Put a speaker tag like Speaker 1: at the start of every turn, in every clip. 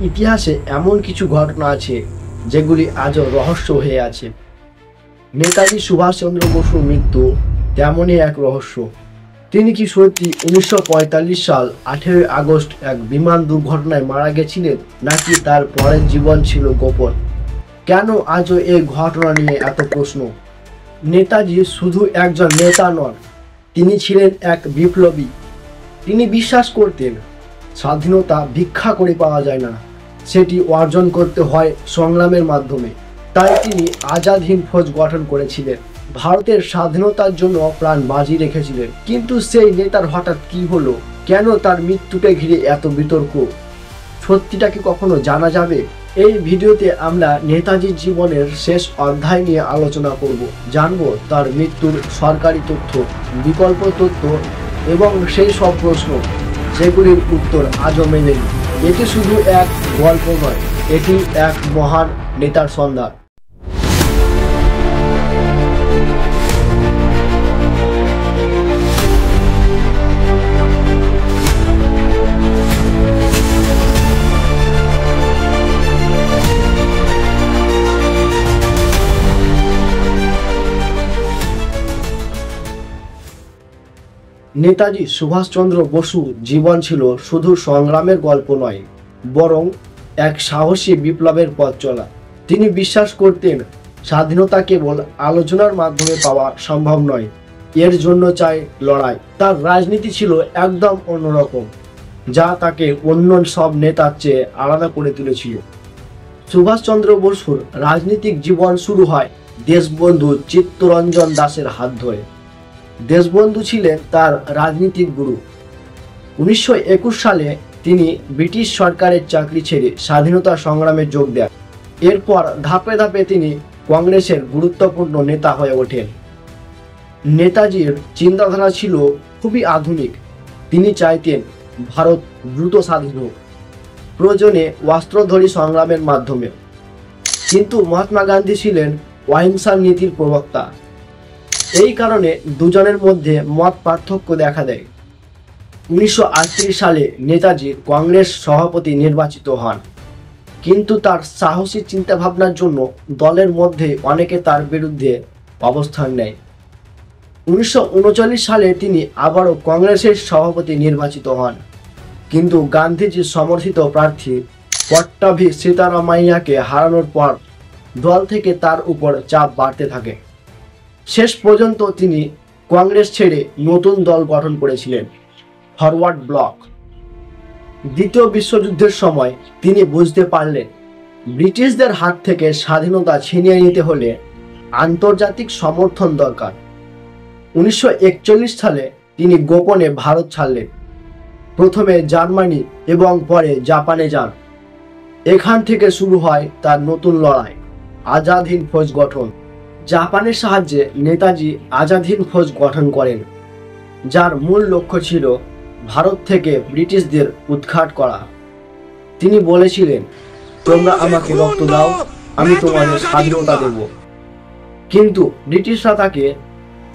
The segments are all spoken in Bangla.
Speaker 1: ইতিহাসে এমন কিছু ঘটনা আছে যেগুলি আজও রহস্য হয়ে আছে। নেতাজি সুভাষচন্দ্র বসুর মৃত্যু তেমনই এক রহস্য। তিনি কি সত্যি 1945 সাল 18 আগস্ট এক বিমান দুর্ঘটনায় মারা গেছিলেন, নাকি তার পরের জীবন ছিল গোপন? কেন আজও এই ঘটনা নিয়ে এত প্রশ্ন? নেতাজি শুধু একজন নেতা নন, তিনি ছিলেন এক বিপ্লবী। তিনি বিশ্বাস করতেন স্বাধীনতা ভিক্ষা করে পাওয়া যায় না, সেটি অর্জন করতে হয় সংগ্রামের মাধ্যমে। তাই তিনি আজাদ হিন্দ ফৌজ গঠন করেছিলেন, ভারতের স্বাধীনতার জন্য প্রাণ বাজি রেখেছিলেন। কিন্তু সেই নেতার হঠাৎ কি হলো? কেন তার মৃত্যুকে ঘিরে এত বিতর্ক? সত্যিটা কি কখনো জানা যাবে? এই ভিডিওতে আমরা নেতাজির জীবনের শেষ অধ্যায় নিয়ে আলোচনা করব। জানবো তার মৃত্যুর সরকারি তথ্য, বিকল্প তথ্য এবং সেই সব প্রশ্ন যেগুলির উত্তর আজও মেলেনি। এটি শুধু এক গল্প নয়, এটি এক মহান নেতার সন্ধান। নেতাজি সুভাষচন্দ্র বসু জীবন ছিল শুধু সংগ্রামের গল্প নয়, বরং এক সাহসী বিপ্লবের পথ চলা। তিনি বিশ্বাস করতেন স্বাধীনতা কেবল আলোচনার মাধ্যমে পাওয়া সম্ভব নয়, এর জন্য চাই লড়াই। তার রাজনীতি ছিল একদম অন্যরকম, যা তাকে অন্য সব নেতার চেয়ে আলাদা করে তুলেছিল। সুভাষচন্দ্র বসুর রাজনৈতিক জীবন শুরু হয় দেশবন্ধু চিত্তরঞ্জন দাসের হাত ধরে। দেশবন্ধু ছিলেন তার রাজনৈতিক গুরু। 1921 সালে তিনি ব্রিটিশ সরকারের চাকরি ছেড়ে স্বাধীনতা সংগ্রামে যোগ দেন। এরপর ধাপে ধাপে তিনি কংগ্রেসের গুরুত্বপূর্ণ নেতা হয়ে ওঠেন। নেতাজির চিন্তাধারা ছিল খুবই আধুনিক। তিনি চাইতেন ভারত দ্রুত স্বাধীন হোক, প্রয়োজনে অস্ত্রধারী সংগ্রামের মাধ্যমে। কিন্তু মহাত্মা গান্ধী ছিলেন অহিংসার নীতির প্রবক্তা। এই কারণে দুজনের মধ্যে মত পার্থক্য দেখা দেয়। 1938 সালে নেতাজি কংগ্রেস সভাপতি নির্বাচিত হন, কিন্তু তার সাহসী চিন্তাভাবনার জন্য দলের মধ্যে অনেকে তার বিরুদ্ধে অবস্থান নেয়। 1939 সালে তিনি আবারও কংগ্রেসের সভাপতি নির্বাচিত হন, কিন্তু গান্ধীজির সমর্থিত প্রার্থী পট্টাভি সীতারামাইয়াকে হারানোর পর দল থেকে তার উপর চাপ বাড়তে থাকে। শেষ পর্যন্ত তিনি কংগ্রেস ছেড়ে নতুন দল গঠন করেছিলেন, ফরওয়ার্ড ব্লক। দ্বিতীয় বিশ্বযুদ্ধের সময় তিনি বুঝতে পারলেন ব্রিটিশদের হাত থেকে স্বাধীনতা ছিনিয়ে নিতে হলে আন্তর্জাতিক সমর্থন দরকার। 1941 সালে তিনি গোপনে ভারত ছাড়লেন, প্রথমে জার্মানি এবং পরে জাপানে যান। এখান থেকে শুরু হয় তার নতুন লড়াই, আজাদ হিন্দ ফৌজ গঠন। জাপানের সাহায্যে নেতাজি আজাদ হিন্দ ফৌজ গঠন করেন, যার মূল লক্ষ্য ছিল ভারত থেকে ব্রিটিশদের উৎখাত করা। তিনি বলেছিলেন, তোমরা আমাকে রক্ত দাও, আমি তোমাদের স্বাধীনতা দেব। কিন্তু ব্রিটিশরা তাকে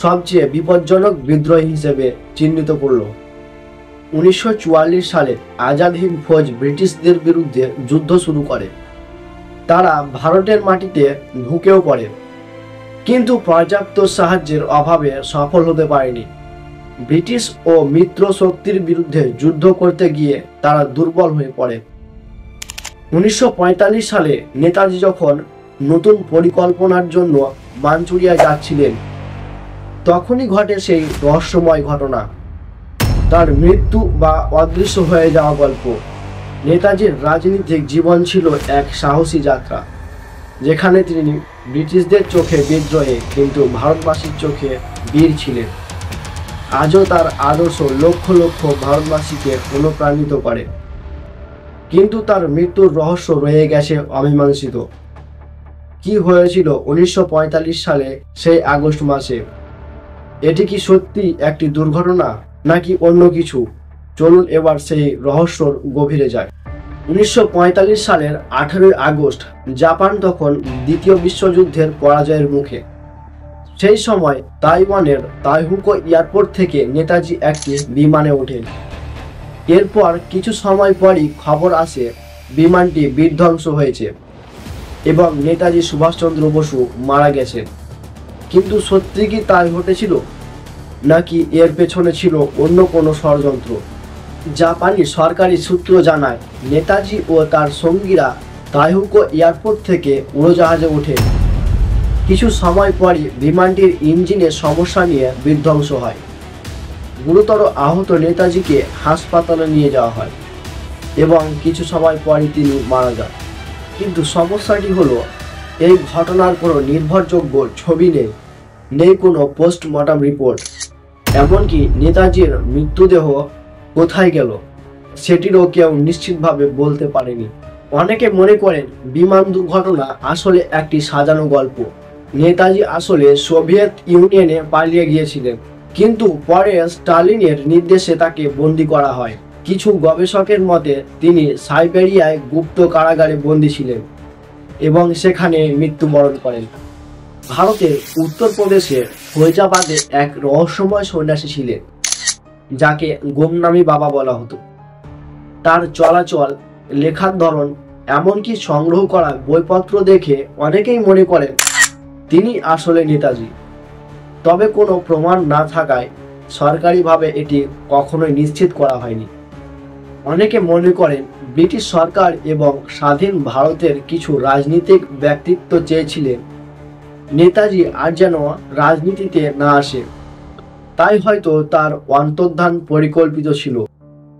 Speaker 1: সবচেয়ে বিপজ্জনক বিদ্রোহী হিসেবে চিহ্নিত করল। 1944 সালে আজাদ হিন্দ ফৌজ ব্রিটিশদের বিরুদ্ধে যুদ্ধ শুরু করে। তারা ভারতের মাটিতে ঢুকেও পড়ে, কিন্তু পর্যাপ্ত সাহায্যের অভাবে সফল হতে পারেনি। ব্রিটিশ ও মিত্র শক্তির বিরুদ্ধে যুদ্ধ করতে গিয়ে তারা দুর্বল হয়ে পড়ে। 1945 সালে নেতাজি যখন নতুন পরিকল্পনার জন্য মাঞ্চুরিয়ায় যাচ্ছিলেন, তখনই ঘটে সেই রহস্যময় ঘটনা, তার মৃত্যু বা অদৃশ্য হয়ে যাওয়া গল্প। নেতাজির রাজনৈতিক জীবন ছিল এক সাহসী যাত্রা, যেখানে তিনি ব্রিটিশদের চোখে বিদ্রোহী, কিন্তু ভারতবাসীর চোখে বীর ছিলেন। আজও তার আদর্শ লক্ষ লক্ষ ভারতবাসীকে অনুপ্রাণিত করে, কিন্তু তার মৃত্যুর রহস্য রয়ে গেছে অমীমাংসিত। কি হয়েছিল 1945 সালে সেই আগস্ট মাসে? এটি কি সত্যি একটি দুর্ঘটনা, নাকি অন্য কিছু? চলুন এবার সেই রহস্যর গভীরে যায়। 1945 সালের 18 আগস্ট জাপান তখন দ্বিতীয় বিশ্বযুদ্ধের পরাজয়ের মুখে। সেই সময় তাইওয়ানের তাইহুকো এয়ারপোর্ট থেকে নেতাজি একটি বিমানে ওঠেন। এরপর কিছু সময় পরই খবর আসে বিমানটি বিধ্বংস হয়েছে এবং নেতাজি সুভাষচন্দ্র বসু মারা গেছেন। কিন্তু সত্যি কি তাই ঘটেছিল, নাকি এর পেছনে ছিল অন্য কোনো ষড়যন্ত্র? জাপানি সরকারি সূত্র জানায়, নেতাজি ও তার সঙ্গীরা তাইহুকো এয়ারপোর্ট থেকে উড়োজাহাজে ওঠে। কিছু সময় পরই বিমানটির ইঞ্জিনের সমস্যা নিয়ে বিধ্বংস হয়। গুরুতর আহত নেতাজিকে হাসপাতালে নিয়ে যাওয়া হয় এবং কিছু সময় পরই তিনি মারা যান। কিন্তু সমস্যাটি হলো, এই ঘটনার কোনো নির্ভরযোগ্য ছবি নেই কোনো পোস্টমর্টম রিপোর্ট। এমনকি নেতাজির মৃতদেহ কোথায় গেল সেটিরও কেউ নিশ্চিতভাবে বলতে পারেনি। অনেকে মনে করেন বিমান দুর্ঘটনা আসলে একটি সাজানো গল্প। নেতাজি আসলে সোভিয়েত ইউনিয়নে পালিয়ে গিয়েছিলেন, কিন্তু পরে স্টালিনের নির্দেশে তাকে বন্দী করা হয়। কিছু গবেষকের মতে তিনি সাইবেরিয়ায় গুপ্ত কারাগারে বন্দী ছিলেন এবং সেখানে মৃত্যুবরণ করেন। ভারতের উত্তরপ্রদেশের ফৈজাবাদে এক রহস্যময় সন্ন্যাসী ছিলেন, যাকে গুমনামি বাবা বলা হতো। তার চলাচল, লেখার ধরন, এমনকি সংগ্রহ করা বইপত্র দেখে অনেকেই মনে করেন তিনি আসলে নেতাজি। তবে কোনো প্রমাণ না থাকায় সরকারিভাবে এটি কখনোই নিশ্চিত করা হয়নি। অনেকে মনে করেন ব্রিটিশ সরকার এবং স্বাধীন ভারতের কিছু রাজনৈতিক ব্যক্তিত্ব চেয়েছিলেন নেতাজি আর যেন রাজনীতিতে না আসে, তাই হয়তো তার অন্তর্ধান পরিকল্পিত ছিল।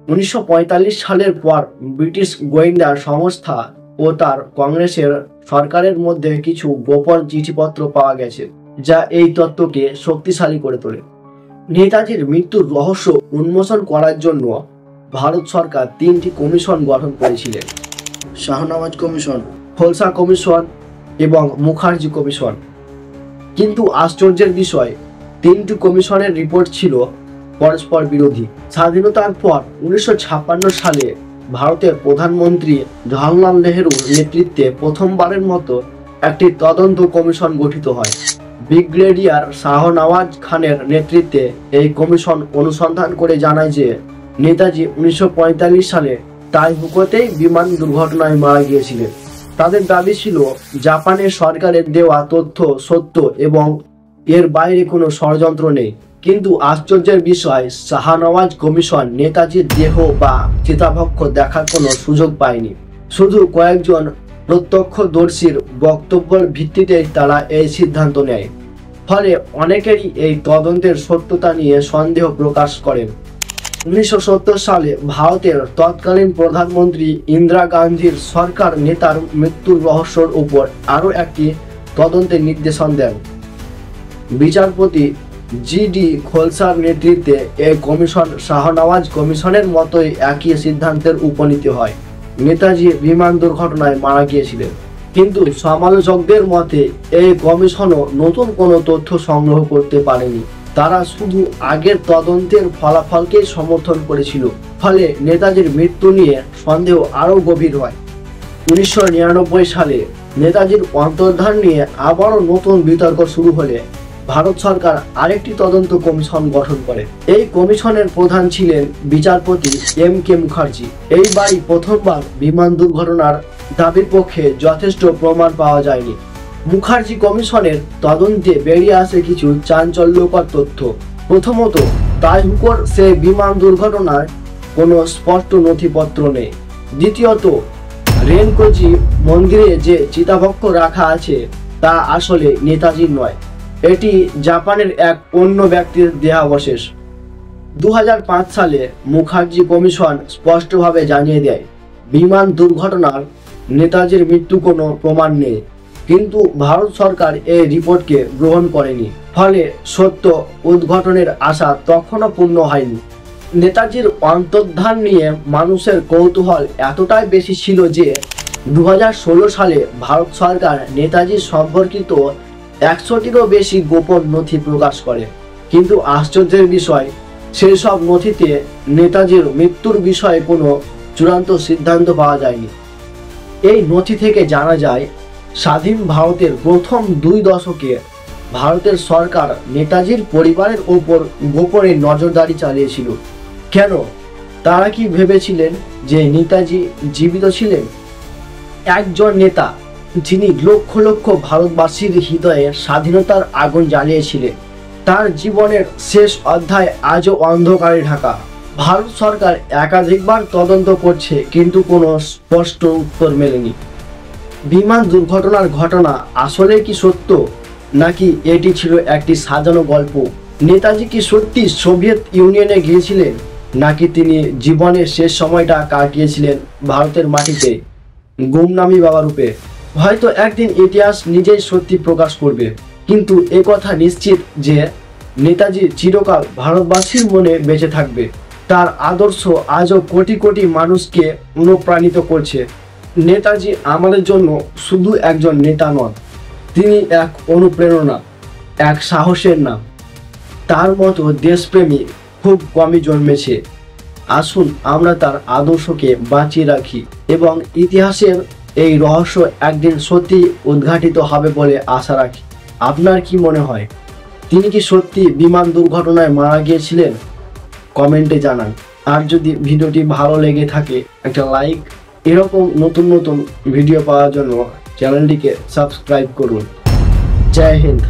Speaker 1: 1945 সালের পর ব্রিটিশ গোয়েন্দা সংস্থা ও তার কংগ্রেসের সরকারের মধ্যে কিছু গোপন চিঠিপত্র পাওয়া গেছে, যা এই তত্ত্বকে শক্তিশালী করে তোলে। নেতাজির মৃত্যুর রহস্য উন্মোচন করার জন্য ভারত সরকার 3টি কমিশন গঠন করেছিলেন: শাহনওয়াজ কমিশন, খোলসা কমিশন এবং মুখার্জি কমিশন। কিন্তু আশ্চর্যের বিষয়, 3টি কমিশনের রিপোর্ট ছিল পরস্পর বিরোধী। স্বাধীনতার পর 1956 সালে ভারতের প্রধানমন্ত্রী জওহরলাল নেহরুর নেতৃত্বে প্রথমবারের মতো একটি তদন্ত কমিশন গঠিত হয়। ব্রিগেডিয়ার শাহনওয়াজ খানের নেতৃত্বে এই কমিশন অনুসন্ধান করে জানায় যে নেতাজি 1945 সালে তাইহুকোতেই বিমান দুর্ঘটনায় মারা গিয়েছিলেন। তাদের দাবি ছিল জাপানের সরকারের দেওয়া তথ্য সত্য এবং এর বাইরে কোনো ষড়যন্ত্র নেই। কিন্তু আশ্চর্যের বিষয়, শাহনওয়াজ কমিশন নেতাজির দেহ বা চিতাভক্ষ দেখার কোনো সুযোগ পায়নি। শুধু কয়েকজন প্রত্যক্ষদর্শীর বক্তব্যের ভিত্তিতেই তারা এই সিদ্ধান্ত নেয়। ফলে অনেকেরই এই তদন্তের সত্যতা নিয়ে সন্দেহ প্রকাশ করেন। 1970 সালে ভারতের তৎকালীন প্রধানমন্ত্রী ইন্দিরা গান্ধীর সরকার নেতার মৃত্যুর রহস্যের উপর আরও একটি তদন্তের নির্দেশন দেন। বিচারপতি জিডি খোলসার নেতৃত্বে এই কমিশন শাহনওয়াজ কমিশনের মতোই একই সিদ্ধান্তের উপনীত হয়: নেতাজি বিমান দুর্ঘটনায় মারা গিয়েছিলেন। কিন্তু সমালোচকদের মতে এই কমিশনও নতুন কোনো তথ্য সংগ্রহ করতে পারেনি। তারা শুধু আগের তদন্তের ফলাফলকেই সমর্থন করেছিল। ফলে নেতাজির মৃত্যু নিয়ে সন্দেহ আরও গভীর হয়। 1999 সালে নেতাজির অন্তর্ধান নিয়ে আবারও নতুন বিতর্ক শুরু হলে ভারত সরকার আরেকটি তদন্ত কমিশন গঠন করে। এই কমিশনের প্রধান ছিলেন বিচারপতি এম.কে. মুখার্জি। এইবারই প্রথমবার বিমান দুর্ঘটনার দাবির পক্ষে যথেষ্ট প্রমাণ পাওয়া যায়নি। মুখার্জি কমিশনের তদন্তে বেরিয়ে আসে কিছু চাঞ্চল্যকর তথ্য। প্রথমত, তাইহুকোর সেই বিমান দুর্ঘটনার কোনো স্পষ্ট নথিপত্র নেই। দ্বিতীয়ত, রেনকোজি মন্দিরে যে চিতাভক্ষ রাখা আছে তা আসলে নেতাজির নয়, এটি জাপানের এক অন্য ব্যক্তির দেহাবশেষ। 2005 সালে মুখার্জি কমিশন স্পষ্টভাবে জানিয়ে দেয় বিমান দুর্ঘটনার নেতাজির মৃত্যু কোনো প্রমাণ নেই, কিন্তু ভারত সরকার এই রিপোর্টকে গ্রহণ করেনি। ফলে সত্য উদ্ঘাটনের আশা তখনও পূর্ণ হয়নি। নেতাজির অন্তর্ধান নিয়ে মানুষের কৌতূহল এতটাই বেশি ছিল যে 2016 সালে ভারত সরকার নেতাজি সম্পর্কিত 100টিরও বেশি গোপন নথি প্রকাশ করে। কিন্তু আশ্চর্যের বিষয়, সেই সব নথিতে নেতাজির মৃত্যুর বিষয়ে কোনো চূড়ান্ত সিদ্ধান্ত পাওয়া যায়নি। এই নথি থেকে জানা যায় স্বাধীন ভারতের প্রথম 2 দশকে ভারতের সরকার নেতাজির পরিবারের ওপর গোপনে নজরদারি চালিয়েছিল। কেন তারা কি ভেবেছিলেন যে নেতাজি জীবিত ছিলেন? একজন নেতা যিনি লক্ষ লক্ষ ভারতবাসীর হৃদয়ে স্বাধীনতার আগুন জ্বালিয়েছিলেন, তার জীবনের শেষ অধ্যায় আজও অন্ধকারে ঢাকা। ভারত সরকার একাধিকবার তদন্ত করছে, কিন্তু কোনো স্পষ্ট উত্তর মেলেনি। বিমান দুর্ঘটনার ঘটনা আসলে কি সত্য, নাকি এটি ছিল একটি সাজানো গল্প? নেতাজি কি সত্যি সোভিয়েত ইউনিয়নে গিয়েছিলেন, নাকি তিনি জীবনের শেষ সময়টা কাটিয়েছিলেন ভারতের মাটিতে গুমনামি বাবা রূপে? হয়তো একদিন ইতিহাস নিজেই সত্যি প্রকাশ করবে, কিন্তু একথা নিশ্চিত যে নেতাজি চিরকাল ভারতবাসীর মনে বেঁচে থাকবে। তার আদর্শ আজও কোটি কোটি মানুষকে অনুপ্রাণিত করছে। নেতাজি আমাদের জন্য শুধু একজন নেতা নন, তিনি এক অনুপ্রেরণা, এক সাহসের নাম। তার মতো দেশপ্রেমী খুব কমই জন্মেছে। আসুন আমরা তার আদর্শকে বাঁচিয়ে রাখি এবং ইতিহাসের এই রহস্য একদিন সত্যি উদ্ঘাটিত হবে বলে আশা রাখি। আপনার কি মনে হয়, তিনি কি সত্যি বিমান দুর্ঘটনায় মারা গিয়েছিলেন? কমেন্টে জানান। আর যদি ভিডিওটি ভালো লেগে থাকে একটা লাইক, এরকম নতুন নতুন ভিডিও পাওয়ার জন্য চ্যানেলটিকে সাবস্ক্রাইব করুন। জয় হিন্দ।